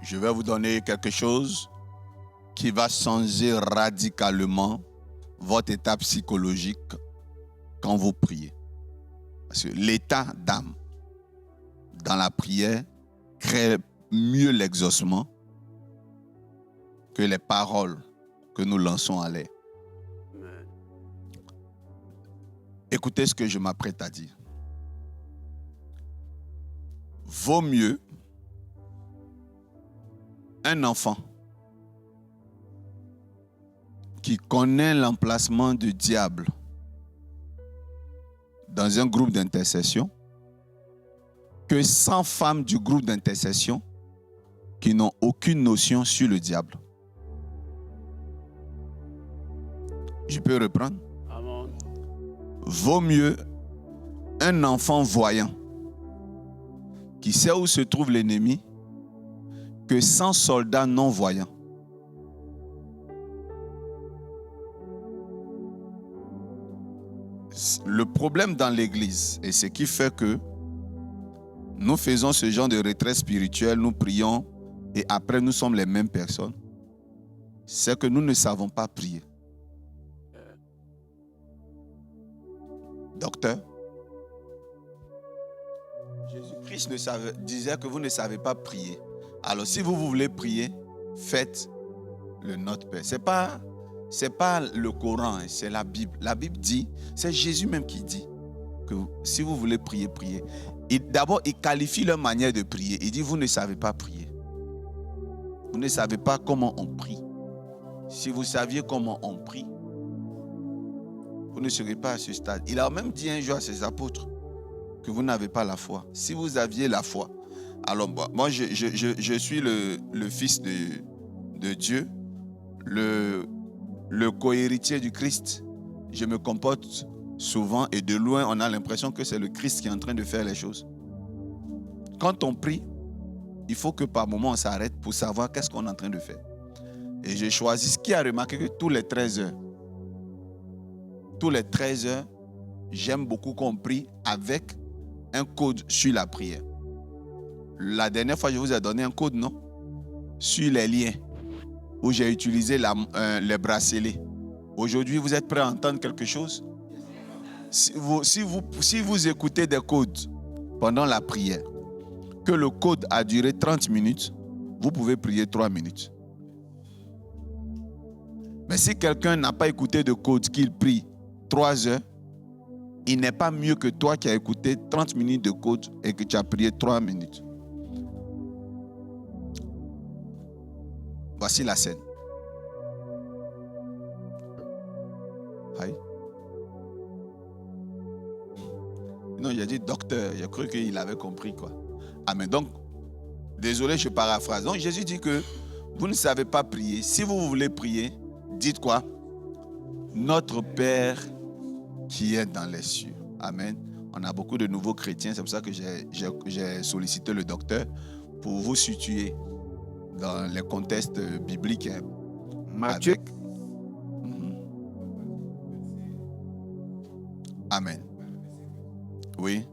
Je vais vous donner quelque chose qui va changer radicalement votre état psychologique quand vous priez. Parce que l'état d'âme dans la prière crée mieux l'exaucement que les paroles que nous lançons à l'air. Écoutez ce que je m'apprête à dire. Vaut mieux un enfant qui connaît l'emplacement du diable dans un groupe d'intercession que 100 femmes du groupe d'intercession qui n'ont aucune notion sur le diable. Je peux reprendre? Amen. Vaut mieux un enfant voyant qui sait où se trouve l'ennemi que 100 soldats non-voyants. Le problème dans l'Église, et ce qui fait que nous faisons ce genre de retrait spirituel, nous prions et après nous sommes les mêmes personnes, c'est que nous ne savons pas prier. Docteur, Jésus-Christ disait que vous ne savez pas prier. Alors si vous voulez prier, faites le Notre Père. C'est pas le Coran, c'est la Bible. La Bible dit, c'est Jésus même qui dit que si vous voulez prier, priez. D'abord, il qualifie leur manière de prier. Il dit, vous ne savez pas prier. Vous ne savez pas comment on prie. Si vous saviez comment on prie, vous ne serez pas à ce stade. Il a même dit un jour à ses apôtres que vous n'avez pas la foi. Si vous aviez la foi, alors moi je suis le fils de Dieu, le co-héritier du Christ. Je me comporte souvent et de loin on a l'impression que c'est le Christ qui est en train de faire les choses. Quand on prie, il faut que par moment on s'arrête pour savoir qu'est-ce qu'on est en train de faire. Et j'ai choisi ce qui a remarqué que tous les 13 heures, j'aime beaucoup qu'on prie avec un code sur la prière. La dernière fois, je vous ai donné un code, non? Sur les liens, où j'ai utilisé les bracelets. Aujourd'hui, vous êtes prêts à entendre quelque chose? Si vous écoutez des codes pendant la prière, que le code a duré 30 minutes, vous pouvez prier 3 minutes. Mais si quelqu'un n'a pas écouté de code, qu'il prie 3 heures, il n'est pas mieux que toi qui as écouté 30 minutes de code et que tu as prié 3 minutes. Voici la scène. Aïe. Non, j'ai dit docteur, j'ai cru qu'il avait compris quoi. Ah mais donc, désolé, je paraphrase. Donc Jésus dit que vous ne savez pas prier. Si vous voulez prier, dites quoi? Notre Père qui est dans les cieux. Amen. On a beaucoup de nouveaux chrétiens, c'est pour ça que j'ai sollicité le docteur pour vous situer dans les contextes bibliques. Matthieu. Amen. Oui.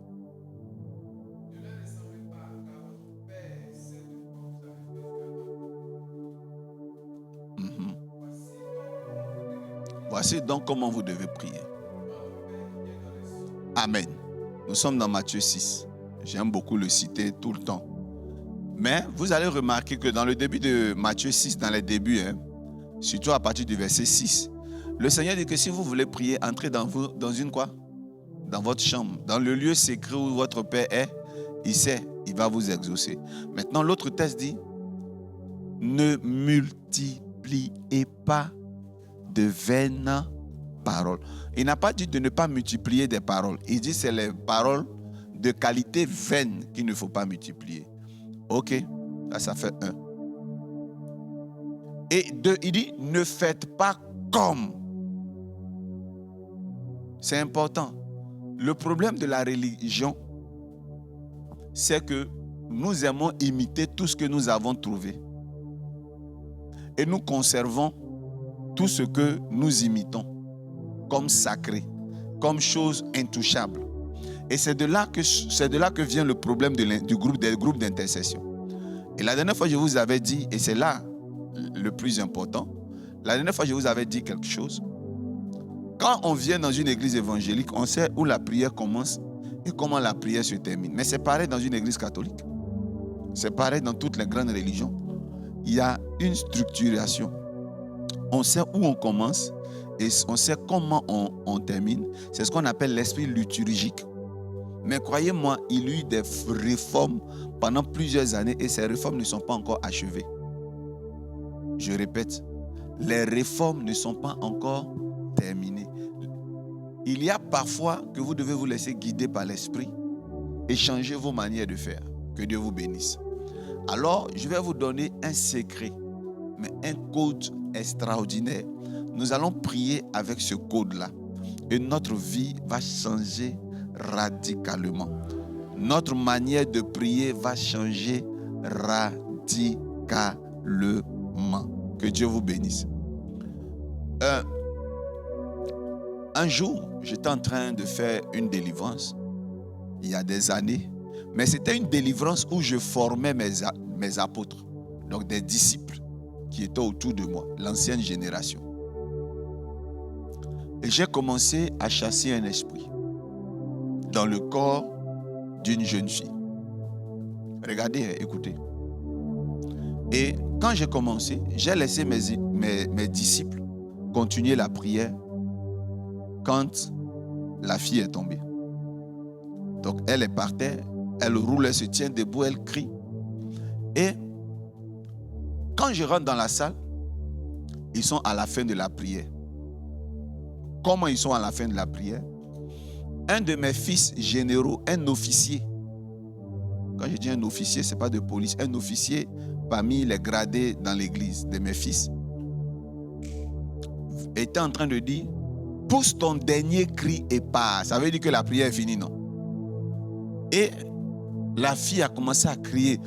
Voici donc comment vous devez prier. Amen. Nous sommes dans Matthieu 6. J'aime beaucoup le citer tout le temps. Mais vous allez remarquer que dans le début de Matthieu 6, dans les débuts, surtout à partir du verset 6, le Seigneur dit que si vous voulez prier, entrez dans une quoi? Dans votre chambre, dans le lieu secret où votre Père est, il sait, il va vous exaucer. Maintenant, l'autre texte dit, ne multipliez pas de vaines paroles. Il n'a pas dit de ne pas multiplier des paroles. Il dit que c'est les paroles de qualité vaine qu'il ne faut pas multiplier. Ok, là ça fait 1. Et 2, il dit ne faites pas comme. C'est important. Le problème de la religion, c'est que nous aimons imiter tout ce que nous avons trouvé. Et nous conservons tout ce que nous imitons comme sacré, comme chose intouchable. Et c'est de là que vient le problème des groupes d'intercession. Et la dernière fois, je vous avais dit, et c'est là le plus important, la dernière fois, je vous avais dit quelque chose. Quand on vient dans une église évangélique, on sait où la prière commence et comment la prière se termine. Mais c'est pareil dans une église catholique. C'est pareil dans toutes les grandes religions. Il y a une structuration. On sait où on commence et on sait comment on termine. C'est ce qu'on appelle l'esprit liturgique. Mais croyez-moi, il y a eu des réformes pendant plusieurs années et ces réformes ne sont pas encore achevées. Je répète, les réformes ne sont pas encore terminées. Il y a parfois que vous devez vous laisser guider par l'esprit et changer vos manières de faire. Que Dieu vous bénisse. Alors, je vais vous donner un secret, mais un code extraordinaire. Nous allons prier avec ce code-là et notre vie va changer radicalement. Notre manière de prier va changer radicalement. Que Dieu vous bénisse. Un jour, j'étais en train de faire une délivrance, il y a des années, mais c'était une délivrance où je formais mes apôtres, donc des disciples qui étaient autour de moi, l'ancienne génération. Et j'ai commencé à chasser un esprit dans le corps d'une jeune fille. Regardez, écoutez. Et quand j'ai commencé, j'ai laissé mes disciples continuer la prière quand la fille est tombée. Donc elle est par terre, elle roule, elle se tient debout, elle crie. Et quand je rentre dans la salle, ils sont à la fin de la prière. Comment ils sont à la fin de la prière? Un de mes fils généraux, un officier, quand je dis un officier, ce n'est pas de police, un officier parmi les gradés dans l'église de mes fils, était en train de dire, pousse ton dernier cri et pars. Ça veut dire que la prière est finie, non? Et la fille a commencé à crier.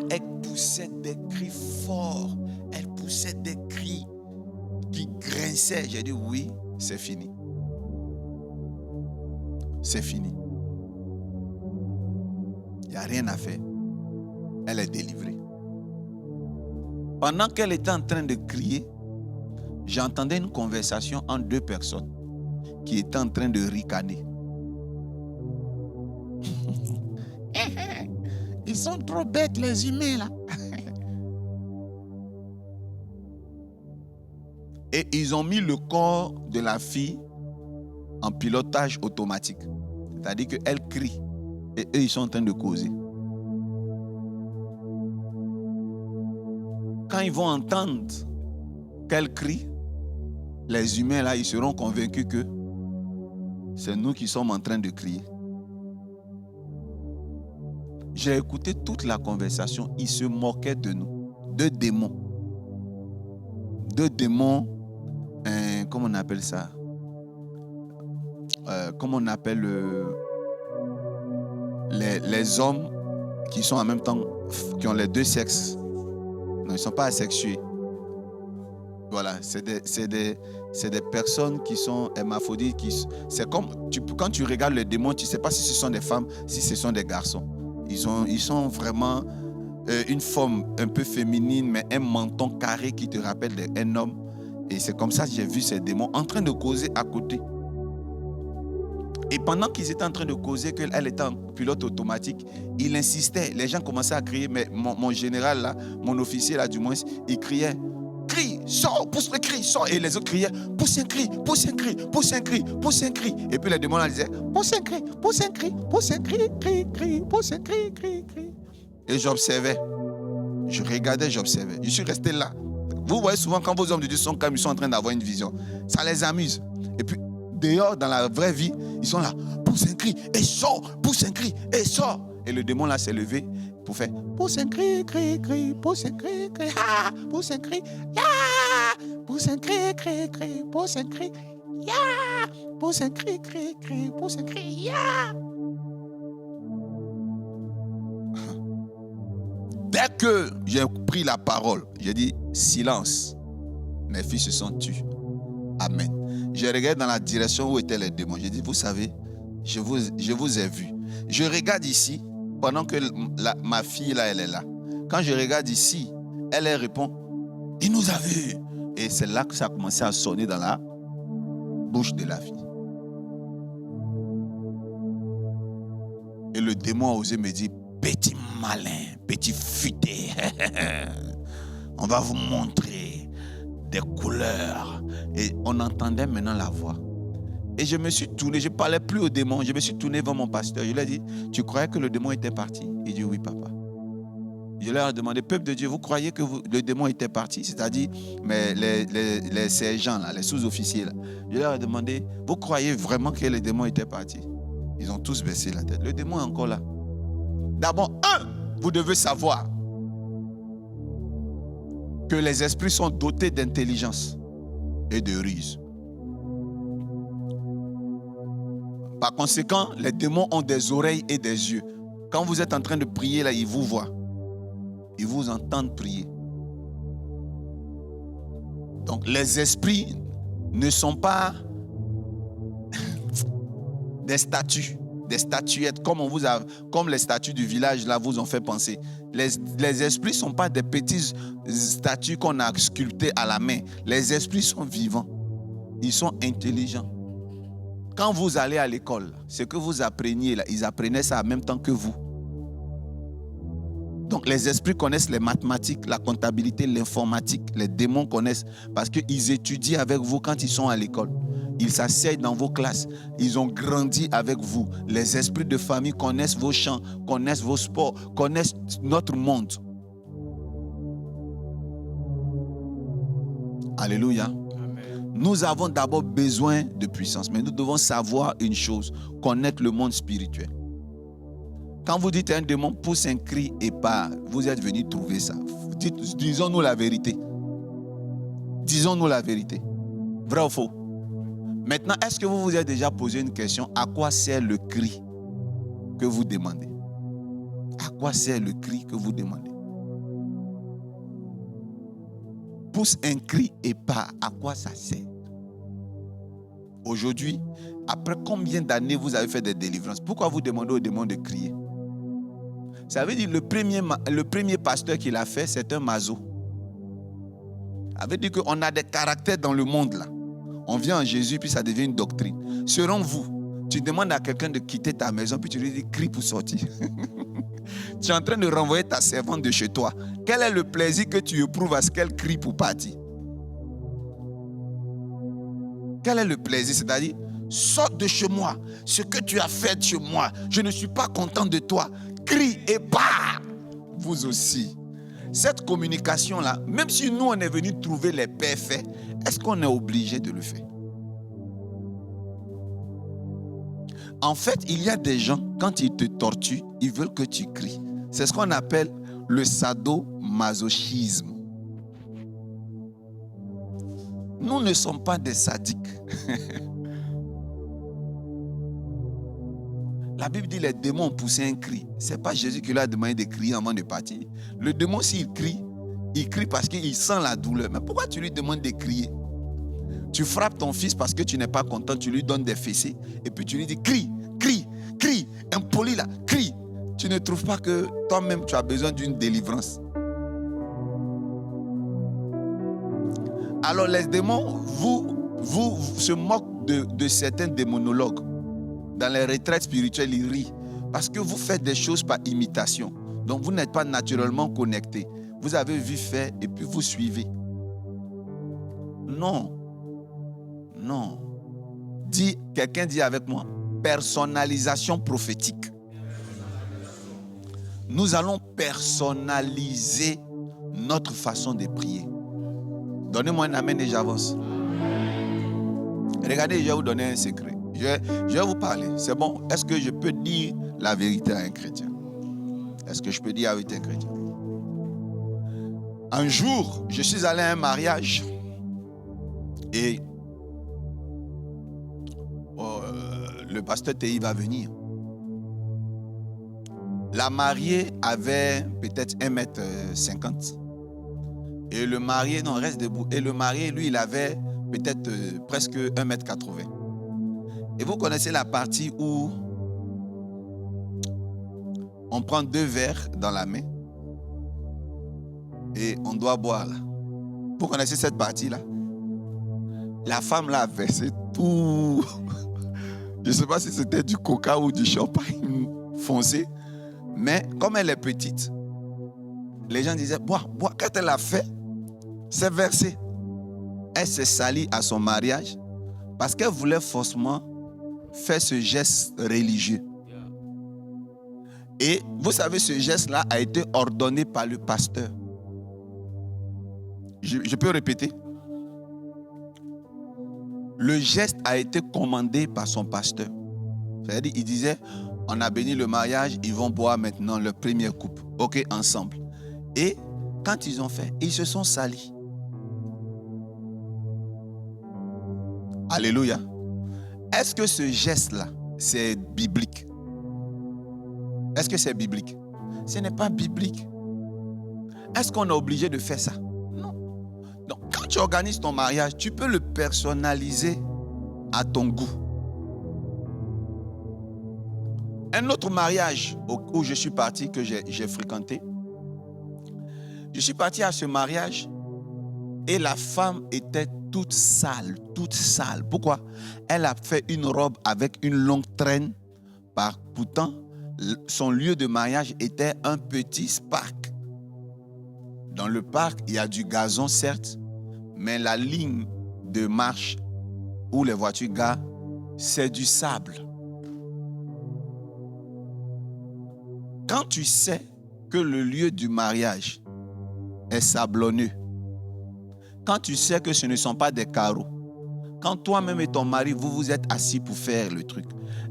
Elle poussait des cris forts. Elle poussait des cris qui grinçaient. J'ai dit oui, c'est fini. C'est fini. Il n'y a rien à faire. Elle est délivrée. Pendant qu'elle était en train de crier, j'entendais une conversation entre deux personnes qui étaient en train de ricaner. Ils sont trop bêtes, les humains, là. Et ils ont mis le corps de la fille en pilotage automatique. C'est-à-dire qu'elle crie et eux, ils sont en train de causer. Quand ils vont entendre qu'elle crie, les humains, là, ils seront convaincus que c'est nous qui sommes en train de crier. J'ai écouté toute la conversation. Ils se moquaient de nous. Deux démons. Deux démons, comment on appelle ça? Comment on appelle les hommes qui sont en même temps, qui ont les deux sexes. Non, ils ne sont pas asexués. Voilà, c'est des personnes qui sont hermaphrodites. C'est comme, quand tu regardes les démons, tu ne sais pas si ce sont des femmes, si ce sont des garçons. Ils sont vraiment une forme un peu féminine, mais un menton carré qui te rappelle un homme. Et c'est comme ça que j'ai vu ces démons en train de causer à côté. Et pendant qu'ils étaient en train de causer, qu'elle était en pilote automatique, il insistait. Les gens commençaient à crier, mais mon général là, mon officier là du moins, il criait, crie, sors, pousse le cri, sors. Et les autres criaient, pousse un cri, pousse un cri, pousse un cri, pousse un cri. Et puis les démons là disaient, pousse un cri, pousse un cri, pousse un cri, cri, cri, pousse un cri, cri, cri. Et j'observais, je regardais, j'observais. Je suis resté là. Vous voyez souvent quand vos hommes de Dieu sont calmes, ils sont en train d'avoir une vision. Ça les amuse. Et puis dehors, dans la vraie vie, ils sont là, pousse un cri et sors, pousse un cri et sors. Et le démon là s'est levé pour faire pousse un cri, cri, cri, pousse un cri, cri, ah, pousse un cri, ya, pousse un cri, cri, cri, pousse un cri, ya, pousse un cri, cri, cri, pousse un cri, ya. Dès que j'ai pris la parole, j'ai dit silence. Mes filles se sont tues. Amen. Je regarde dans la direction où étaient les démons. J'ai dit, vous savez, je vous ai vu. Je regarde ici. pendant que ma fille, là, elle est là. Quand je regarde ici, elle répond, il nous a vus. Et c'est là que ça a commencé à sonner dans la bouche de la fille. Et le démon a osé me dire, petit malin, petit futé, on va vous montrer des couleurs. Et on entendait maintenant la voix. Et je me suis tourné, je ne parlais plus au démon, je me suis tourné vers mon pasteur. Je lui ai dit, tu croyais que le démon était parti? Il dit, oui, papa. Je leur ai demandé, peuple de Dieu, vous croyez que le démon était parti? C'est-à-dire, mais les sergents, là, les sous-officiers, là. Je leur ai demandé, vous croyez vraiment que le démon était parti? Ils ont tous baissé la tête. Le démon est encore là. D'abord, vous devez savoir que les esprits sont dotés d'intelligence et de ruse. Par conséquent, les démons ont des oreilles et des yeux. Quand vous êtes en train de prier, là, ils vous voient. Ils vous entendent prier. Donc, les esprits ne sont pas des statues, des statuettes, comme les statues du village, là, vous ont fait penser. Les esprits ne sont pas des petites statues qu'on a sculptées à la main. Les esprits sont vivants. Ils sont intelligents. Quand vous allez à l'école, ce que vous appreniez là, ils apprenaient ça en même temps que vous. Donc les esprits connaissent les mathématiques, la comptabilité, l'informatique. Les démons connaissent parce qu'ils étudient avec vous quand ils sont à l'école. Ils s'asseyent dans vos classes. Ils ont grandi avec vous. Les esprits de famille connaissent vos chants, connaissent vos sports, connaissent notre monde. Alléluia. Nous avons d'abord besoin de puissance, mais nous devons savoir une chose, connaître le monde spirituel. Quand vous dites un démon pousse un cri et part, vous êtes venu trouver ça. Disons-nous la vérité. Disons-nous la vérité. Vrai ou faux? Maintenant, est-ce que vous vous êtes déjà posé une question? À quoi sert le cri que vous demandez? À quoi sert le cri que vous demandez? Pousse un cri et part. À quoi ça sert? Aujourd'hui, après combien d'années vous avez fait des délivrances? Pourquoi vous demandez au démon de crier? Ça veut dire le premier pasteur qui l'a fait, c'est un maso. Ça veut dire qu'on a des caractères dans le monde là. On vient en Jésus, puis ça devient une doctrine. Selon vous, tu demandes à quelqu'un de quitter ta maison, puis tu lui dis crie pour sortir. Tu es en train de renvoyer ta servante de chez toi. Quel est le plaisir que tu éprouves à ce qu'elle crie pour partir? Quel est le plaisir? C'est-à-dire, sors de chez moi. Ce que tu as fait chez moi, je ne suis pas content de toi. Crie et pars. Vous aussi. Cette communication-là, même si nous, on est venu trouver les perfects, est-ce qu'on est obligé de le faire? En fait, il y a des gens, quand ils te torturent, ils veulent que tu cries. C'est ce qu'on appelle le sadomasochisme. Nous ne sommes pas des sadiques. La Bible dit les démons ont poussé un cri. Ce n'est pas Jésus qui lui a demandé de crier avant de partir. Le démon, s'il crie, il crie parce qu'il sent la douleur. Mais pourquoi tu lui demandes de crier? Tu frappes ton fils parce que tu n'es pas content, tu lui donnes des fessées. Et puis tu lui dis crie, crie, crie, impoli là, crie. Tu ne trouves pas que toi-même tu as besoin d'une délivrance? Alors les démons, vous se moquent de certains démonologues. Dans les retraites spirituelles, ils rient. Parce que vous faites des choses par imitation. Donc vous n'êtes pas naturellement connecté. Vous avez vu faire et puis vous suivez. Non. Non. Quelqu'un dit avec moi, personnalisation prophétique. Nous allons personnaliser notre façon de prier. Donnez-moi un amen et j'avance. Regardez, je vais vous donner un secret. Je vais vous parler. C'est bon. Est-ce que je peux dire la vérité à un chrétien? Est-ce que je peux dire la vérité à un chrétien? Un jour, je suis allé à un mariage et le pasteur Théi va venir. La mariée avait peut-être 1m50. Et le marié, non, reste debout. Et le marié, lui, il avait peut-être presque 1m80. Et vous connaissez la partie où On prend 2 verres dans la main et on doit boire là. Vous connaissez cette partie-là? La femme là a versé tout. Je ne sais pas si c'était du coca ou du champagne foncé. Mais comme elle est petite, les gens disaient, bois. Quand elle a fait, c'est versé. Elle s'est salie à son mariage parce qu'elle voulait forcément faire ce geste religieux. Et vous savez, ce geste-là a été ordonné par le pasteur. Je peux répéter? Le geste a été commandé par son pasteur. C'est-à-dire, il disait, on a béni le mariage, ils vont boire maintenant leur première coupe. Ok, ensemble. Et quand ils ont fait, ils se sont salis. Alléluia. Est-ce que ce geste-là, c'est biblique? Est-ce que c'est biblique? Ce n'est pas biblique. Est-ce qu'on est obligé de faire ça? Non. Donc, quand tu organises ton mariage, tu peux le personnaliser à ton goût. Un autre mariage où je suis parti, que j'ai fréquenté, je suis parti à ce mariage et la femme était toute sale, toute sale. Pourquoi? Elle a fait une robe avec une longue traîne. Pourtant, son lieu de mariage était un petit parc. Dans le parc, il y a du gazon, certes, mais la ligne de marche où les voitures garent, c'est du sable. Quand tu sais que le lieu du mariage est sablonneux, quand tu sais que ce ne sont pas des carreaux, quand toi-même et ton mari, vous vous êtes assis pour faire le truc,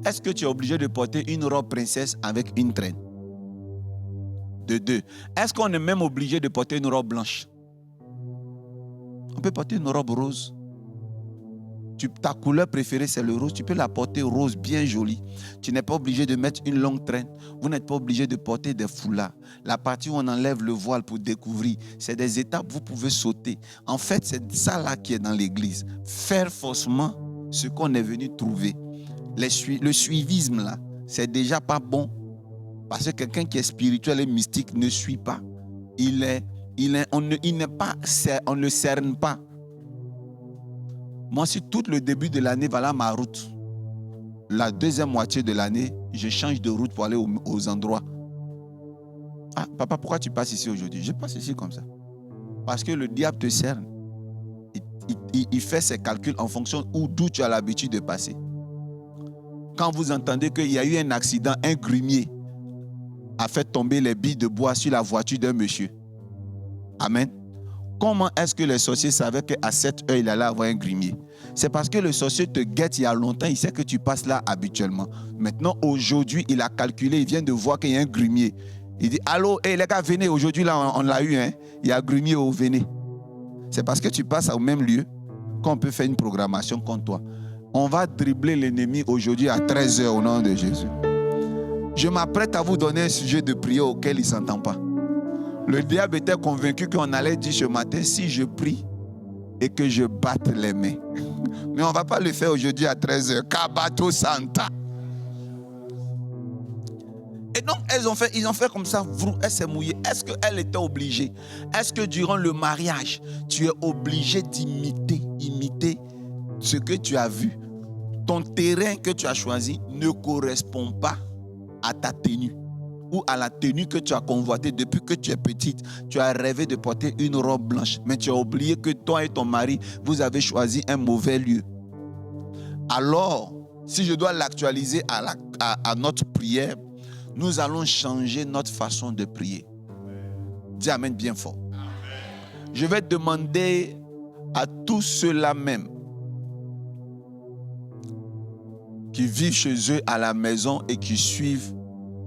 est-ce que tu es obligé de porter une robe princesse avec une traîne? De 2. Est-ce qu'on est même obligé de porter une robe blanche? On peut porter une robe rose. Ta couleur préférée, c'est le rose. Tu peux la porter rose, bien jolie. Tu n'es pas obligé de mettre une longue traîne. Vous n'êtes pas obligé de porter des foulards. La partie où on enlève le voile pour découvrir, c'est des étapes, vous pouvez sauter. En fait, c'est ça là qui est dans l'église. Faire faussement ce qu'on est venu trouver. Le suivisme là, c'est déjà pas bon. Parce que quelqu'un qui est spirituel et mystique ne suit pas. On ne cerne pas. Moi, si tout le début de l'année, voilà ma route. La deuxième moitié de l'année, je change de route pour aller aux endroits. Ah, papa, pourquoi tu passes ici aujourd'hui? Je passe ici comme ça. Parce que le diable te cerne. Il fait ses calculs en fonction d'où tu as l'habitude de passer. Quand vous entendez qu'il y a eu un accident, un grumier a fait tomber les billes de bois sur la voiture d'un monsieur. Amen. Comment est-ce que les sorciers savaient qu'à cette heure, il allait avoir un grumier? C'est parce que le sorcier te guette il y a longtemps, il sait que tu passes là habituellement. Maintenant, aujourd'hui, il a calculé, il vient de voir qu'il y a un grumier. Il dit, allô, les gars, venez, aujourd'hui, là, on l'a eu, hein? Il y a un grumier, venez. C'est parce que tu passes au même lieu qu'on peut faire une programmation contre toi. On va dribbler l'ennemi aujourd'hui à 13h au nom de Jésus. Je m'apprête à vous donner un sujet de prière auquel il ne s'entend pas. Le diable était convaincu qu'on allait dire ce matin, si je prie et que je batte les mains. Mais on ne va pas le faire aujourd'hui à 13h. Kabato Santa. Et donc, ils ont fait comme ça. Elle s'est mouillée. Est-ce qu'elle était obligée? Est-ce que durant le mariage, tu es obligé d'imiter ce que tu as vu? Ton terrain que tu as choisi ne correspond pas à ta tenue ou à la tenue que tu as convoitée depuis que tu es petite. Tu as rêvé de porter une robe blanche, mais tu as oublié que toi et ton mari, vous avez choisi un mauvais lieu. Alors, si je dois l'actualiser à notre prière, nous allons changer notre façon de prier. Dis Amen bien fort. Amen. Je vais demander à tous ceux-là même qui vivent chez eux à la maison et qui suivent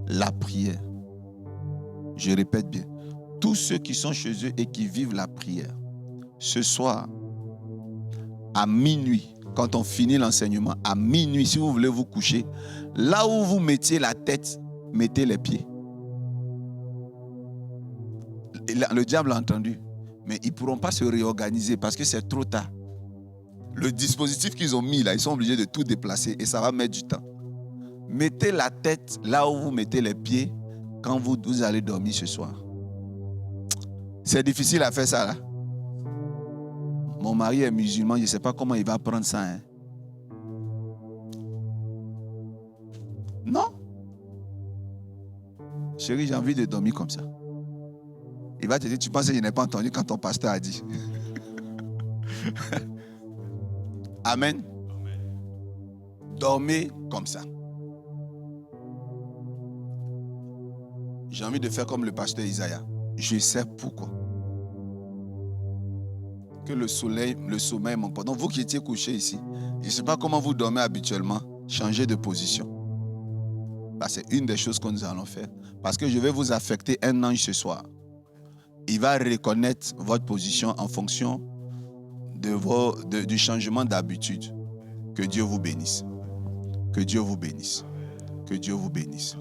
la prière. Je répète bien. Tous ceux qui sont chez eux et qui vivent la prière, ce soir, à minuit, quand on finit l'enseignement, à minuit, si vous voulez vous coucher, là où vous mettiez la tête, mettez les pieds. Le diable a entendu, mais ils ne pourront pas se réorganiser parce que c'est trop tard. Le dispositif qu'ils ont mis là, ils sont obligés de tout déplacer et ça va mettre du temps. Mettez la tête là où vous mettez les pieds quand vous allez dormir ce soir. C'est difficile à faire ça là. Mon mari est musulman, je ne sais pas comment il va prendre ça. Hein. Non. Chérie, j'ai envie de dormir comme ça. Il va te dire, tu penses que je n'ai pas entendu quand ton pasteur a dit. Amen. Dormez comme ça. J'ai envie de faire comme le pasteur Isaïe. Je sais pourquoi. Que le sommeil m'emporte. Donc vous qui étiez couchés ici, je ne sais pas comment vous dormez habituellement, changez de position. Bah, c'est une des choses que nous allons faire. Parce que je vais vous affecter un ange ce soir. Il va reconnaître votre position en fonction du changement d'habitude. Que Dieu vous bénisse. Que Dieu vous bénisse. Que Dieu vous bénisse.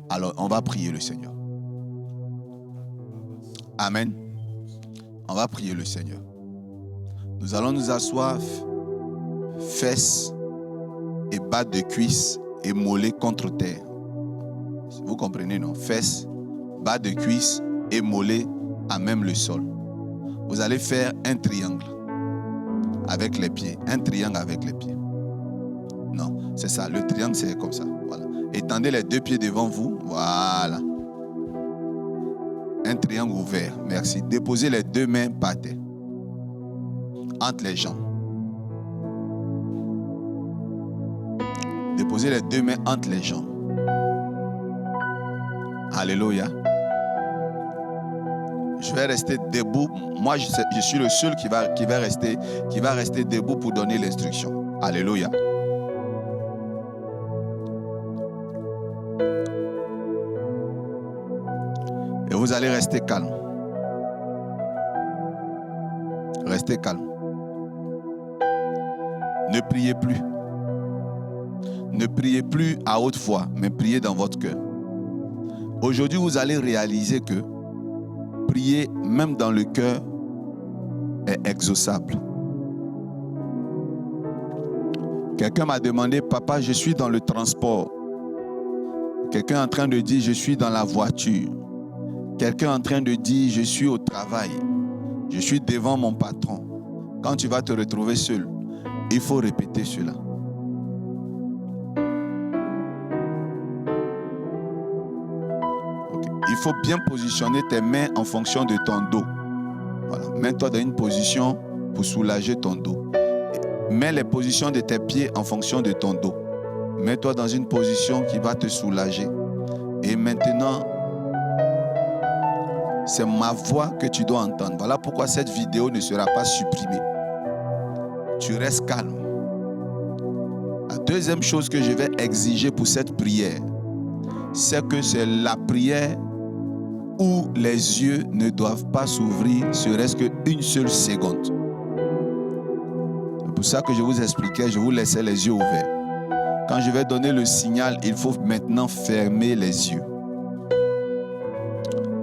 Alors, on va prier le Seigneur. Amen. On va prier le Seigneur. Nous allons nous asseoir, fesses et bas de cuisses et mollets contre terre. Vous comprenez, non? Fesses, bas de cuisses et mollets à même le sol. Vous allez faire un triangle avec les pieds. Un triangle avec les pieds. Non, c'est ça. Le triangle, c'est comme ça. Voilà. Étendez les deux pieds devant vous. Voilà. Un triangle ouvert. Merci. Déposez les deux mains par terre. Entre les jambes. Déposez les deux mains entre les jambes. Alléluia. Je vais rester debout. Moi, je suis le seul qui va rester debout pour donner l'instruction. Alléluia. Et vous allez rester calme. Restez calme. Ne priez plus. Ne priez plus à haute voix, mais priez dans votre cœur. Aujourd'hui, vous allez réaliser que prier, même dans le cœur, est exauçable. Quelqu'un m'a demandé, papa, je suis dans le transport. Quelqu'un est en train de dire, je suis dans la voiture. Quelqu'un est en train de dire, je suis au travail. Je suis devant mon patron. Quand tu vas te retrouver seul, il faut répéter cela. Okay. Il faut bien positionner tes mains en fonction de ton dos. Voilà. Mets-toi dans une position pour soulager ton dos. Mets les positions de tes pieds en fonction de ton dos. Mets-toi dans une position qui va te soulager. Et maintenant, c'est ma voix que tu dois entendre. Voilà pourquoi cette vidéo ne sera pas supprimée. Tu restes calme. La deuxième chose que je vais exiger pour cette prière, c'est que c'est la prière où les yeux ne doivent pas s'ouvrir, serait-ce qu'une seule seconde. C'est pour ça que je vous expliquais, je vous laissais les yeux ouverts. Quand je vais donner le signal, il faut maintenant fermer les yeux.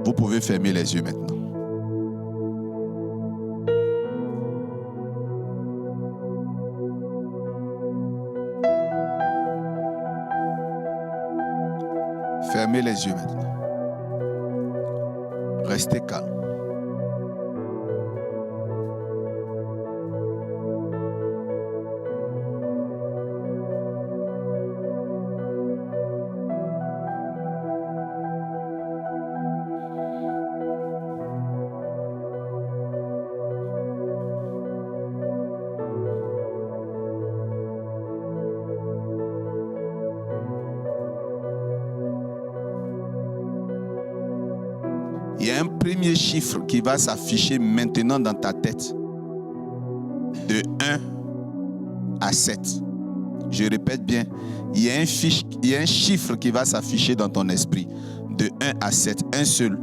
Vous pouvez fermer les yeux maintenant. Fermez les yeux maintenant. Restez calme. Il y a un premier chiffre qui va s'afficher maintenant dans ta tête. De 1 à 7. Je répète bien, il y a un chiffre qui va s'afficher dans ton esprit. De 1 à 7, un seul.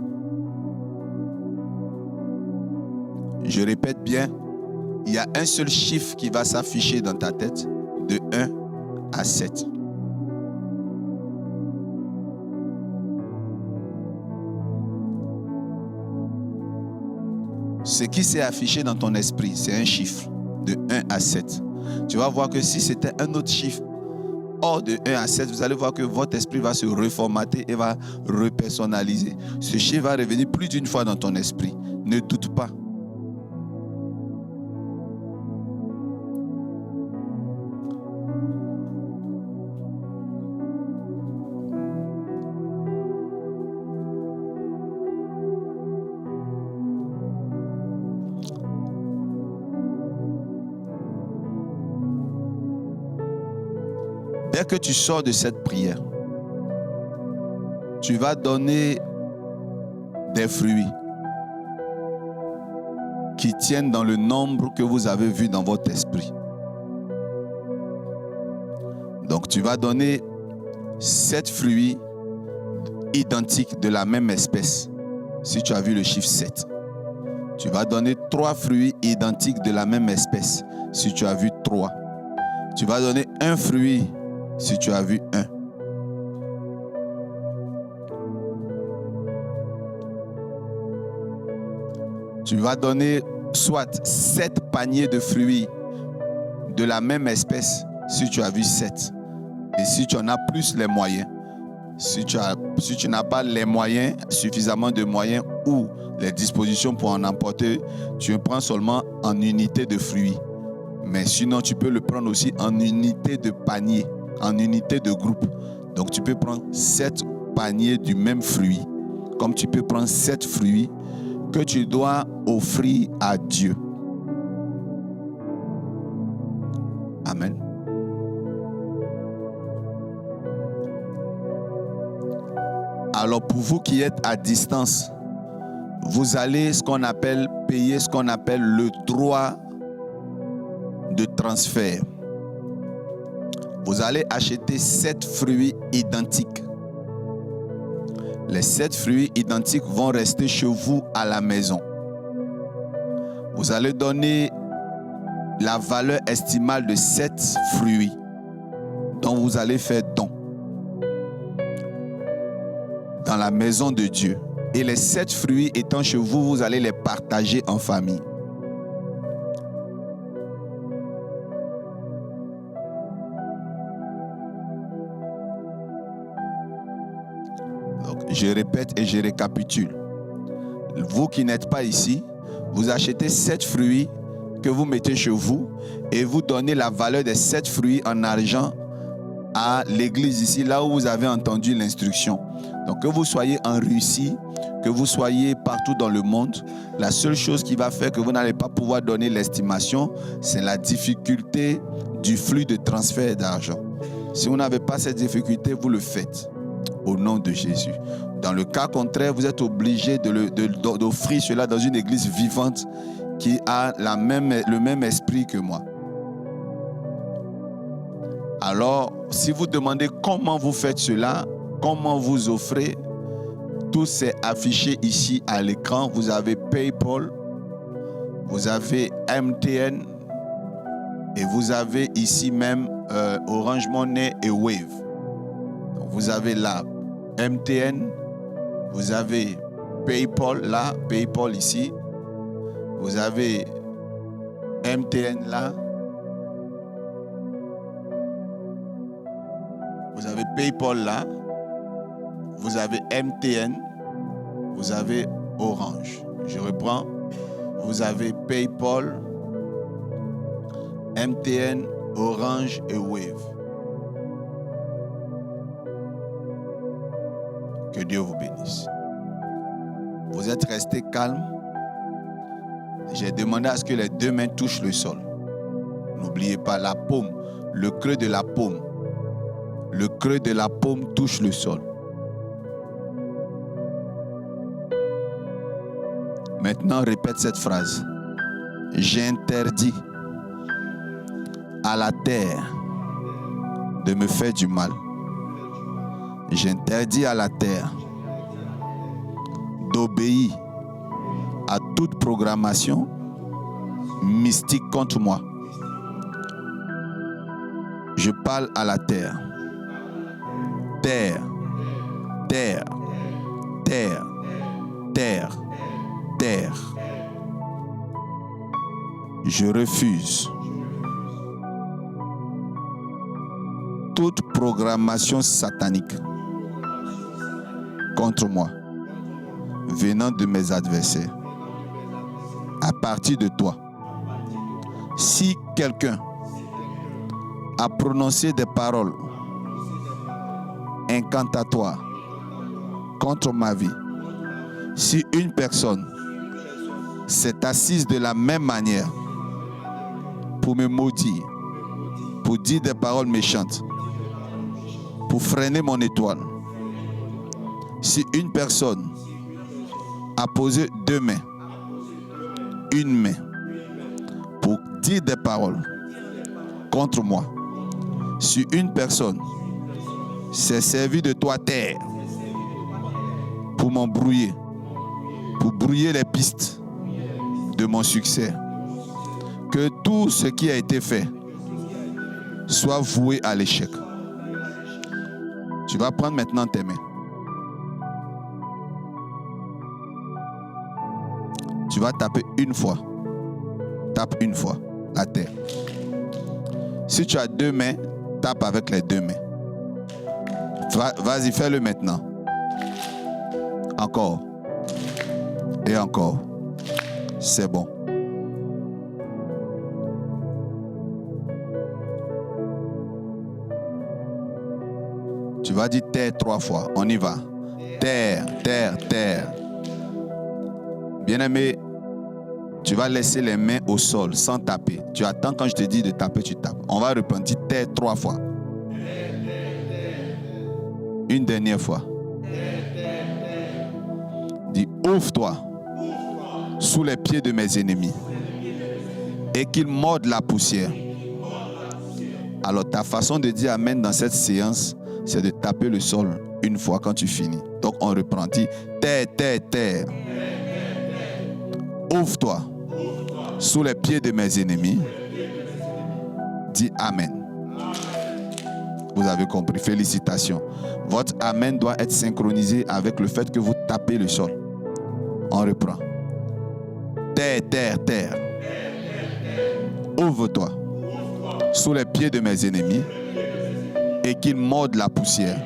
Je répète bien, il y a un seul chiffre qui va s'afficher dans ta tête. De 1 à 7. Ce qui s'est affiché dans ton esprit, c'est un chiffre de 1 à 7. Tu vas voir que si c'était un autre chiffre, hors de 1 à 7, vous allez voir que votre esprit va se reformater et va repersonnaliser. Ce chiffre va revenir plus d'une fois dans ton esprit. Ne doute pas. Dès que tu sors de cette prière, tu vas donner des fruits qui tiennent dans le nombre que vous avez vu dans votre esprit. Donc tu vas donner 7 fruits identiques de la même espèce, si tu as vu le chiffre 7. Tu vas donner 3 fruits identiques de la même espèce, si tu as vu 3. Tu vas donner un fruit si tu as vu 1. Tu vas donner soit 7 paniers de fruits de la même espèce si tu as vu 7. Et si tu en as plus les moyens, si tu n'as pas les moyens, suffisamment de moyens ou les dispositions pour en emporter, tu le prends seulement en unité de fruits. Mais sinon, tu peux le prendre aussi en unité de panier, en unité de groupe. Donc, tu peux prendre 7 paniers du même fruit, comme tu peux prendre 7 fruits que tu dois offrir à Dieu. Amen. Alors, pour vous qui êtes à distance, vous allez payer ce qu'on appelle le droit de transfert. Vous allez acheter 7 fruits identiques. Les 7 fruits identiques vont rester chez vous à la maison. Vous allez donner la valeur estimale de 7 fruits dont vous allez faire don dans la maison de Dieu. Et les 7 fruits étant chez vous, vous allez les partager en famille. Donc, je répète et je récapitule. Vous qui n'êtes pas ici, vous achetez 7 fruits que vous mettez chez vous et vous donnez la valeur des 7 fruits en argent à l'église ici, là où vous avez entendu l'instruction. Donc, que vous soyez en Russie, que vous soyez partout dans le monde, la seule chose qui va faire que vous n'allez pas pouvoir donner l'estimation, c'est la difficulté du flux de transfert d'argent. Si vous n'avez pas cette difficulté, vous le faites au nom de Jésus. Dans le cas contraire, vous êtes obligé d'offrir cela dans une église vivante qui a le même esprit que moi. Alors, si vous demandez comment vous faites cela, comment vous offrez, tout c'est affiché ici à l'écran. Vous avez PayPal, vous avez MTN et vous avez ici même Orange Money et Wave. Donc, vous avez là MTN, vous avez PayPal là, PayPal ici, vous avez MTN là, vous avez PayPal là, vous avez MTN, vous avez Orange. Je reprends, vous avez PayPal, MTN, Orange et Wave. Que Dieu vous bénisse. Vous êtes restés calmes. J'ai demandé à ce que les 2 mains touchent le sol. N'oubliez pas la paume, le creux de la paume. Le creux de la paume touche le sol. Maintenant, répète cette phrase. J'interdis à la terre de me faire du mal. J'interdis à la terre d'obéir à toute programmation mystique contre moi. Je parle à la terre. Terre, terre, terre, terre, terre. Je refuse toute programmation satanique contre moi, venant de mes adversaires, à partir de toi, si quelqu'un a prononcé des paroles incantatoires contre ma vie, si une personne s'est assise de la même manière pour me maudire, pour dire des paroles méchantes, pour freiner mon étoile, si une personne a posé deux mains, une main, pour dire des paroles contre moi, si une personne s'est servie de toi terre pour m'embrouiller, pour brouiller les pistes de mon succès, que tout ce qui a été fait soit voué à l'échec. Tu vas prendre maintenant tes mains. Tu vas taper une fois. Tape une fois la terre. Si tu as deux mains, tape avec les deux mains. Vas-y, fais-le maintenant. Encore. Et encore. C'est bon. Tu vas dire terre 3 fois. On y va. Terre, terre, terre. Bien-aimé, tu vas laisser les mains au sol sans taper. Tu attends quand je te dis de taper, tu tapes. On va reprendre terre 3 fois. Une dernière fois. Dis, ouvre-toi sous les pieds de mes ennemis et qu'ils mordent la poussière. Alors ta façon de dire amen dans cette séance, c'est de taper le sol une fois quand tu finis. Donc on reprend. Dis, terre, terre, terre. Ouvre-toi sous les pieds de mes ennemis. Dis amen. Vous avez compris. Félicitations. Votre amen doit être synchronisé avec le fait que vous tapez le sol. On reprend. Terre, terre, terre. Ouvre-toi sous les pieds de mes ennemis et qu'ils mordent la poussière.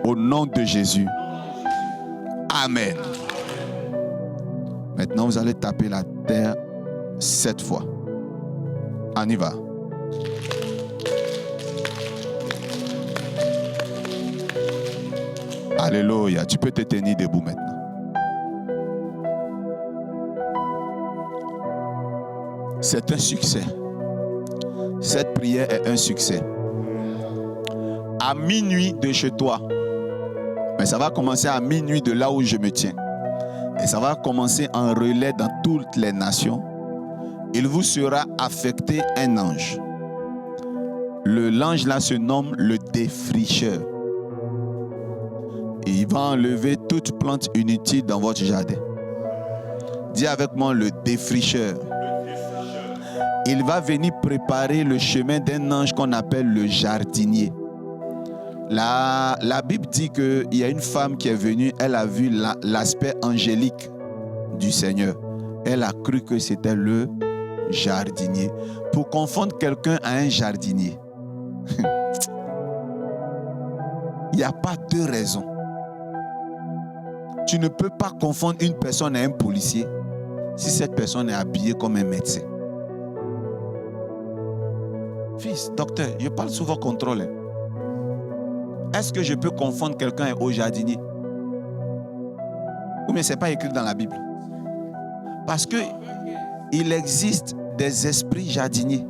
Au nom de Jésus. Amen. Maintenant, vous allez taper la terre 7 fois. On y va. Alléluia. Tu peux te tenir debout maintenant. C'est un succès. Cette prière est un succès. À minuit de chez toi. Mais ça va commencer à minuit de là où je me tiens. Et ça va commencer en relais dans toutes les nations. Il vous sera affecté un ange. L'ange là se nomme le défricheur. Et il va enlever toute plante inutile dans votre jardin. Dis avec moi le défricheur. Il va venir préparer le chemin d'un ange qu'on appelle le jardinier. La Bible dit qu'il y a une femme qui est venue, elle a vu l'aspect angélique du Seigneur. Elle a cru que c'était le jardinier. Pour confondre quelqu'un à un jardinier, il n'y a pas deux raisons. Tu ne peux pas confondre une personne à un policier si cette personne est habillée comme un médecin. Fils, docteur, je parle souvent contrôle. Est-ce que je peux confondre quelqu'un au jardinier? Ou bien ce n'est pas écrit dans la Bible? Parce qu'il existe des esprits jardiniers.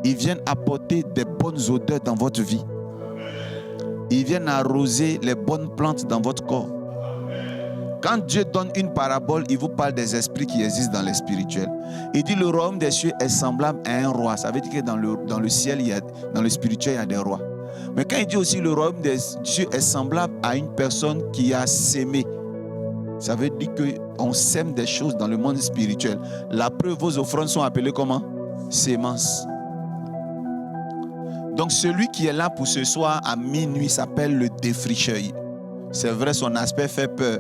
Ils viennent apporter des bonnes odeurs dans votre vie. Ils viennent arroser les bonnes plantes dans votre corps. Quand Dieu donne une parabole, il vous parle des esprits qui existent dans les spirituels. Il dit le royaume des cieux est semblable à un roi. Ça veut dire que dans le ciel, dans le spirituel, il y a des rois. Mais quand il dit aussi le royaume des cieux est semblable à une personne qui a sémé, ça veut dire qu'on sème des choses dans le monde spirituel. La preuve, vos offrandes sont appelées comment? Sémences. Donc celui qui est là pour ce soir à minuit s'appelle le défricheur. C'est vrai, son aspect fait peur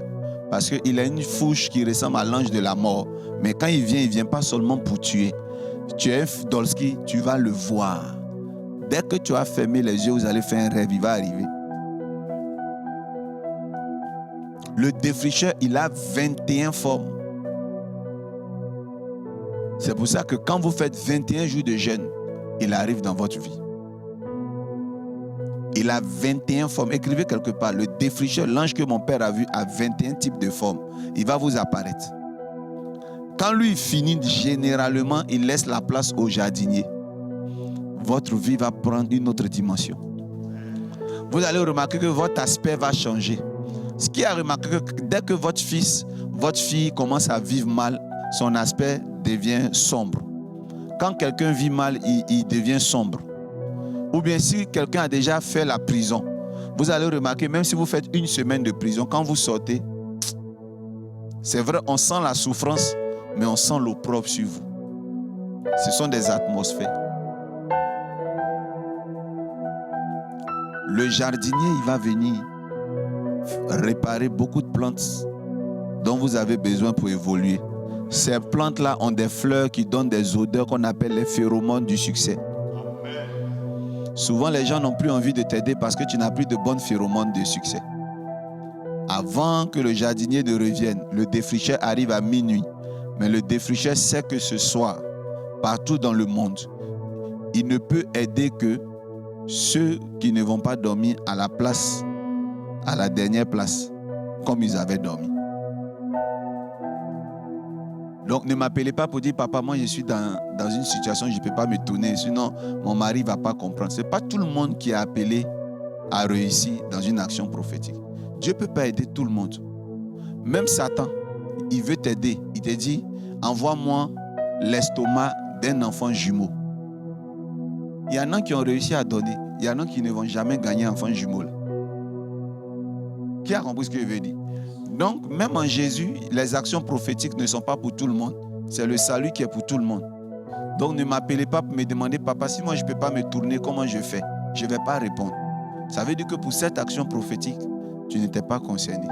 parce qu'il a une fourche qui ressemble à l'ange de la mort. Mais quand il vient pas seulement pour tuer. Tu es Dolski, tu vas le voir. Dès que tu as fermé les yeux, vous allez faire un rêve, il va arriver. Le défricheur, il a 21 formes. C'est pour ça que quand vous faites 21 jours de jeûne, il arrive dans votre vie. Il a 21 formes. Écrivez quelque part, le défricheur, l'ange que mon père a vu, a 21 types de formes. Il va vous apparaître. Quand lui finit, généralement, il laisse la place au jardinier. Votre vie va prendre une autre dimension. Vous allez remarquer que votre aspect va changer. Ce qui a remarqué que dès que votre fils, votre fille commence à vivre mal, son aspect devient sombre. Quand quelqu'un vit mal, il devient sombre. Ou bien si quelqu'un a déjà fait la prison, vous allez remarquer, même si vous faites une semaine de prison, quand vous sortez, c'est vrai, on sent la souffrance, mais on sent l'opprobre sur vous. Ce sont des atmosphères. Le jardinier, il va venir réparer beaucoup de plantes dont vous avez besoin pour évoluer. Ces plantes-là ont des fleurs qui donnent des odeurs qu'on appelle les phéromones du succès. Souvent, les gens n'ont plus envie de t'aider parce que tu n'as plus de bonnes phéromones de succès. Avant que le jardinier ne revienne, le défricheur arrive à minuit. Mais le défricheur sait que ce soir, partout dans le monde, il ne peut aider que ceux qui ne vont pas dormir à la place, à la dernière place, comme ils avaient dormi. Donc ne m'appelez pas pour dire, papa, moi je suis dans une situation où je ne peux pas me tourner, sinon mon mari ne va pas comprendre. Ce n'est pas tout le monde qui est appelé à réussir dans une action prophétique. Dieu ne peut pas aider tout le monde. Même Satan, il veut t'aider. Il te dit, envoie-moi l'estomac d'un enfant jumeau. Il y en a qui ont réussi à donner. Il y en a qui ne vont jamais gagner un enfant jumeau. Qui a compris ce que je veux dire? Donc, même en Jésus, les actions prophétiques ne sont pas pour tout le monde. C'est le salut qui est pour tout le monde. Donc, ne m'appelez pas pour me demander, papa, si moi je ne peux pas me tourner, comment je fais? Je ne vais pas répondre. Ça veut dire que pour cette action prophétique, tu n'étais pas concerné.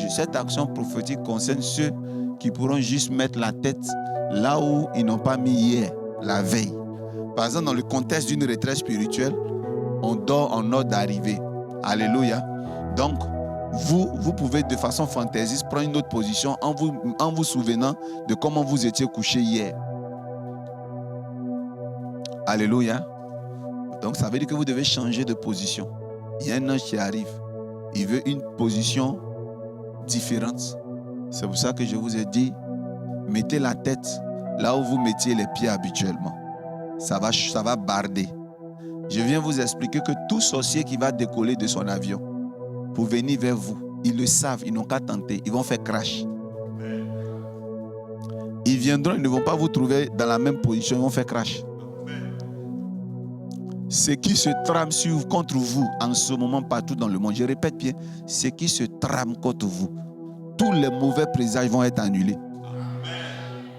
Cette action prophétique concerne ceux qui pourront juste mettre la tête là où ils n'ont pas mis hier, la veille. Par exemple, dans le contexte d'une retraite spirituelle, on dort en ordre d'arrivée. Alléluia. Donc, vous pouvez de façon fantaisiste prendre une autre position en vous souvenant de comment vous étiez couché hier. Alléluia. Donc, ça veut dire que vous devez changer de position. Il y a un ange qui arrive. Il veut une position différente. C'est pour ça que je vous ai dit, mettez la tête là où vous mettiez les pieds habituellement. Ça va barder. Je viens vous expliquer que tout sorcier qui va décoller de son avion pour venir vers vous, ils le savent, ils n'ont qu'à tenter, ils vont faire crash. Ils viendront, ils ne vont pas vous trouver dans la même position, ils vont faire crash. Ce qui se trame contre vous en ce moment partout dans le monde, je répète bien, ce qui se trame contre vous, tous les mauvais présages vont être annulés.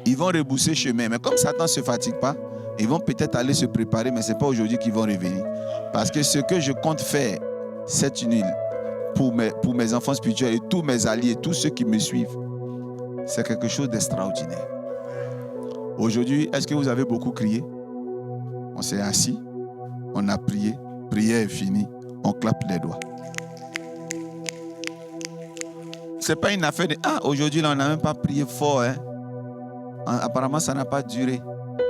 Ils vont rebousser chemin, mais comme Satan ne se fatigue pas, ils vont peut-être aller se préparer, mais ce n'est pas aujourd'hui qu'ils vont revenir. Parce que ce que je compte faire cette nuit pour mes enfants spirituels et tous mes alliés, tous ceux qui me suivent, c'est quelque chose d'extraordinaire. Aujourd'hui, est-ce que vous avez beaucoup crié? On s'est assis, on a prié, prière est finie, on clappe les doigts. Ce n'est pas une affaire de « aujourd'hui, là, on n'a même pas prié fort. Hein. » Apparemment, ça n'a pas duré.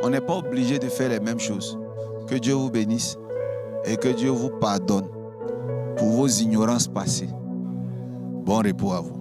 On n'est pas obligé de faire les mêmes choses. Que Dieu vous bénisse et que Dieu vous pardonne pour vos ignorances passées. Bon repos à vous.